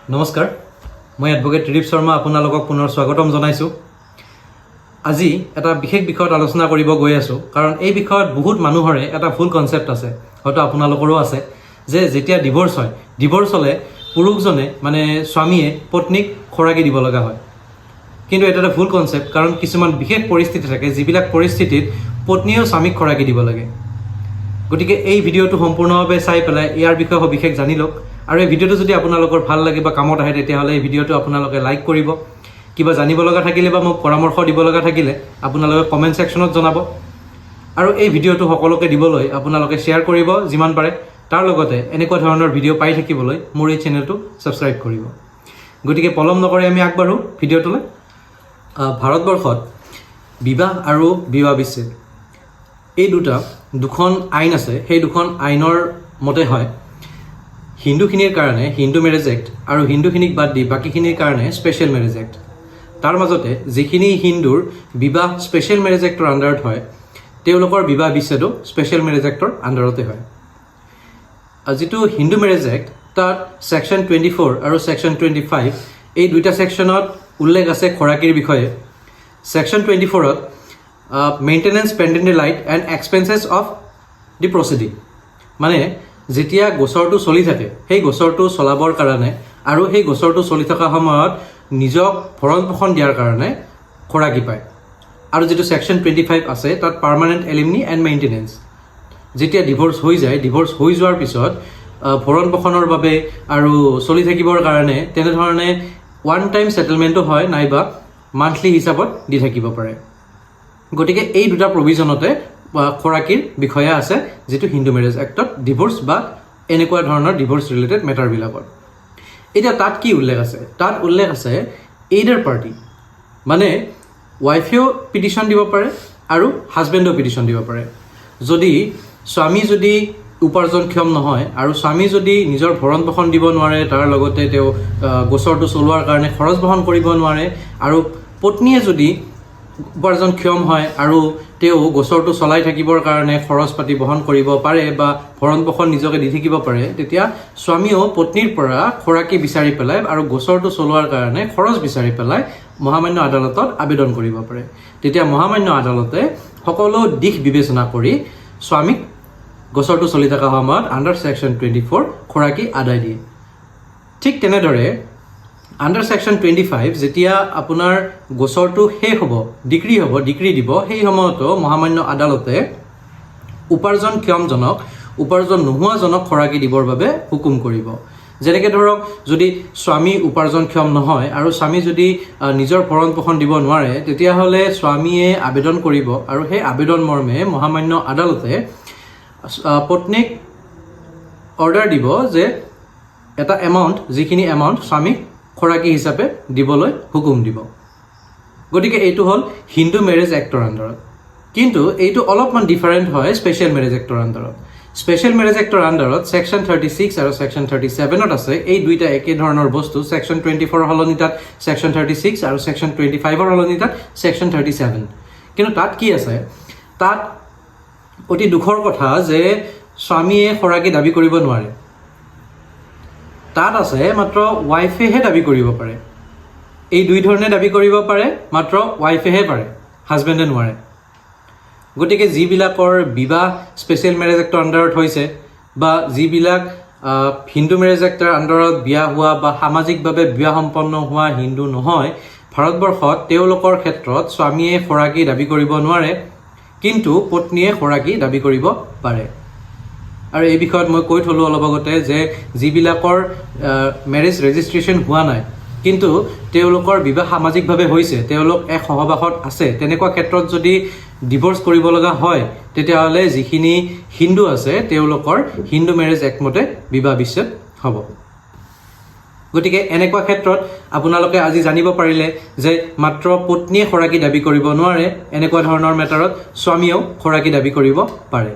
নমস্কাৰ মই এডভোকেট ত্ৰিদীপ শৰ্মা আপোনালোকক পুনৰ স্বাগতম জনাইছোঁ আজি এটা বিশেষ বিষয়ত আলোচনা কৰিব গৈ আছোঁ কাৰণ এই বিষয়ত বহুত মানুহৰে এটা ভুল কনসেপ্ট আছে হয়তো আপোনালোকৰো আছে যে যেতিয়া ডিভোৰ্স হয় ডিভোৰ্স হলে পুৰুষজনে মানে স্বামীয়ে পত্নীক খৰাকি দিব লগা হয় কিন্তু এটা এটা ভুল কনসেপ্ট কাৰণ কিছুমান বিশেষ পৰিস্থিতি থাকে যিবিলাক পৰিস্থিতিত পত্নীও স্বামীক খৰাকি দিব লাগে গতিকে এই ভিডিওটো সম্পূৰ্ণভাৱে চাই পেলাই ইয়াৰ বিষয়ে বিশেষ জানি লওক আৰু এই ভিডিওটো যদি আপোনালোকৰ ভাল লাগে বা কামত আহে তেতিয়াহ'লে এই ভিডিওটো আপোনালোকে লাইক কৰিব কিবা জানিব লগা থাকিলে বা মোক পৰামৰ্শ দিব লগা থাকিলে আপোনালোকে কমেন্ট সেকশনত জনাব আৰু এই ভিডিওটো সকলোকে দিবলৈ আপোনালোকে শেয়াৰ কৰিব যিমান পাৰে তাৰ লগতে এনেকুৱা ধৰণৰ ভিডিও পাই থাকিবলৈ মোৰ এই চেনেলটো সাবস্ক্ৰাইব কৰিব গতিকে পলম নকৰি আমি আগবাঢ়ো ভিডিওটোলৈ ভাৰতবৰ্ষত বিবাহ আৰু বিবাহ বিচ্ছেদ এই দুখন আইন আছে সেই দুখন আইনৰ মতে হয় হিন্দুখিনিৰ কাৰণে হিন্দু মেৰেজ এক্ট আৰু হিন্দুখিনিক বাদ দি বাকিখিনিৰ কাৰণে স্পেশাল মেৰেজ এক্ট তাৰ মাজতে যিখিনি হিন্দুৰ বিবাহ স্পেশাল মেৰেজ এক্টৰ আন্ডাৰত হয় তেওঁলোকৰ বিবাহ বিচ্ছেদো স্পেশাল মেৰেজ এক্টৰ আন্ডাৰতে হয় যিটো হিন্দু মেৰেজ এক্ট তাত সেকশন 24 আৰু সেকশন 25 এই দুইটা সেকশনত উল্লেখ আছে খৰাকিৰ বিষয়ে সেকশন 24ত maintenance pendente lite and expenses of the proceeding মানে যেতিয়া গোচৰটো চলি থাকে সেই গোচৰটো চলাবৰ কাৰণে আৰু সেই গোচৰটো চলি থকা সময়ত নিজক ভৰণ পোষণ দিয়াৰ কাৰণে খৰাকি পায় আৰু যেটো সেকশন 25 আছে তাত পাৰ্মানেন্ট এলিমনি এণ্ড মেইনটেনেন্স যেতিয়া ডিভোৰ্স হৈ যায় ডিভোৰ্স হৈ যোৱাৰ পিছত ভৰণ পোষণৰ বাবে আৰু চলি থাকিবৰ কাৰণে তেনে ধৰণে ওৱান টাইম সেটেলমেন্টও হয় নাইবা মান্থলি হিচাপত দি থাকিব পাৰে গতিকে এই দুটা প্ৰভিজনতে খৰাকিৰ বিষয় আছে যেটো হিন্দু মেৰেজ এক্টত ডিভোৰ্স বা এনেকুৱা ধৰণৰ ডিভোৰ্স ৰিলেটেড মেটাৰ বিলাকত এটা তাত কি উল্লেখ আছে তাত উল্লেখ আছে এইডাৰ পাৰ্টি মানে ওয়াইফেও পিটিশন দিব পাৰে আৰু হাজবেণ্ডও পিটিশন দিব পাৰে যদি স্বামী যদি উপাৰ্জনক্ষম নহয় আৰু স্বামী যদি নিজৰ ভৰণ পোষণ দিব নোৱাৰে তাৰ লগতে তেওঁ গোচৰটো চলোৱাৰ কাৰণে খৰচ বহন কৰিব নোৱাৰে আৰু পত্নীয়ে যদি উপাৰ্জনক্ষম হয় আৰু তেওঁ গোচৰটো চলাই থাকিবৰ কাৰণে খৰচ পাতি বহন কৰিব পাৰে বা ভৰণ পোষণ নিজকে দি থাকিব পাৰে তেতিয়া স্বামীও পত্নীৰ পৰা খৰাকি বিচাৰি পেলাই আৰু গোচৰটো চলোৱাৰ কাৰণে খৰচ বিচাৰি পেলাই মহামান্য আদালতত আবেদন কৰিব পাৰে তেতিয়া মহামান্য আদালতে সকলো দিশ বিবেচনা কৰি স্বামীক গোচৰটো চলি থকা সময়ত আন্ডাৰ সেকশন 24 খৰাকি আদায় দিয়ে ঠিক তেনেদৰে আন্ডাৰ সেকশন 25 যেতিয়া আপোনাৰ গোচৰটো শেষ হ'ব ডিক্ৰী দিব সেই সময়তো মহামান্য আদালতে উপাৰ্জনক্ষমজনক উপাৰ্জন নোহোৱাজনক খৰাকি দিবৰ বাবে হুকুম কৰিব যেনেকৈ ধৰক যদি স্বামী উপাৰ্জনক্ষম নহয় আৰু স্বামী যদি নিজৰ ভৰণ পোষণ দিব নোৱাৰে তেতিয়াহ'লে স্বামীয়ে আবেদন কৰিব আৰু সেই আবেদন মৰ্মে মহামান্য আদালতে পত্নীক অৰ্ডাৰ দিব যে এটা এমাউণ্ট যিখিনি এমাউণ্ট স্বামীক খৰাকি হিচাপে দিবলৈ হুকুম দিব গতিকে এইটো হল হিন্দু মেৰেজ এক্টৰ আন্ডাৰত কিন্তু এইটো অলপমান ডিফাৰেন্ট হয় স্পেশাল মেৰেজ এক্টৰ আন্ডাৰত স্পেশাল মেৰেজ এক্টৰ আন্ডাৰত সেকশন 36 আৰু সেকশন 37ত আছে এই দুইটা একে ধৰণৰ বস্তু সেকশন 24 হলনি তাত সেকশন 36 আৰু সেকশন 25 ৰ হলনি তাত সেকশন 37 কিন্তু তাত কি আছে তাত অতি দুখৰ কথা যে স্বামীয়ে খৰাকি দাবী কৰিব নোৱাৰে তাত আছে মাত্ৰ ওয়াইফেহে দাবী কৰিব পাৰে এই দুই ধৰণে দাবী কৰিব পাৰে মাত্ৰ ওয়াইফেহে পাৰে হাজবেণ্ডে নোৱাৰে গতিকে যিবিলাকৰ বিবাহ স্পেশাল মেৰেজ এক্টৰ আন্ডাৰত হৈছে বা যিবিলাক হিন্দু মেৰেজ এক্টৰ আন্ডাৰত বিয়া হোৱা বা সামাজিকভাৱে বিয়া সম্পন্ন হোৱা হিন্দু নহয় ভাৰতবৰ্ষত তেওঁলোকৰ ক্ষেত্ৰত স্বামীয়ে খৰাকি দাবী কৰিব নোৱাৰে কিন্তু পত্নীয়ে খৰাকি দাবী কৰিব পাৰে আৰু এই বিষয়ত মই কৈ থলো অলপ আগতে যে যিবিলাকৰ মেৰেজ ৰেজিষ্ট্ৰেচন হোৱা নাই কিন্তু তেওঁলোকৰ বিবাহ সামাজিকভাৱে হৈছে তেওঁলোক এক সহবাসত আছে তেনেকুৱা ক্ষেত্ৰত যদি ডিভোৰ্স কৰিব লগা হয় তেতিয়াহ'লে যিখিনি হিন্দু আছে তেওঁলোকৰ হিন্দু মেৰেজ এক্ট মতে বিবাহ বিচ্ছেদ হ'ব গতিকে এনেকুৱা ক্ষেত্ৰত আপোনালোকে আজি জানিব পাৰিলে যে মাত্ৰ পত্নীয়ে খৰাকি দাবী কৰিব নোৱাৰে এনেকুৱা ধৰণৰ মেটাৰত স্বামীয়েও খৰাকি দাবী কৰিব পাৰে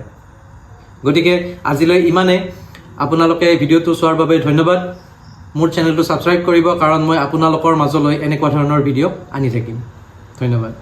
গতিকে আজিলৈ ইমানে আপোনালোকে ভিডিওটো চোৱাৰ বাবে ধন্যবাদ মোৰ চেনেলটো সাবস্ক্ৰাইব কৰিব কাৰণ মই আপোনালোকৰ মাজলৈ এনেকুৱা ধৰণৰ ভিডিও আনি থাকিম ধন্যবাদ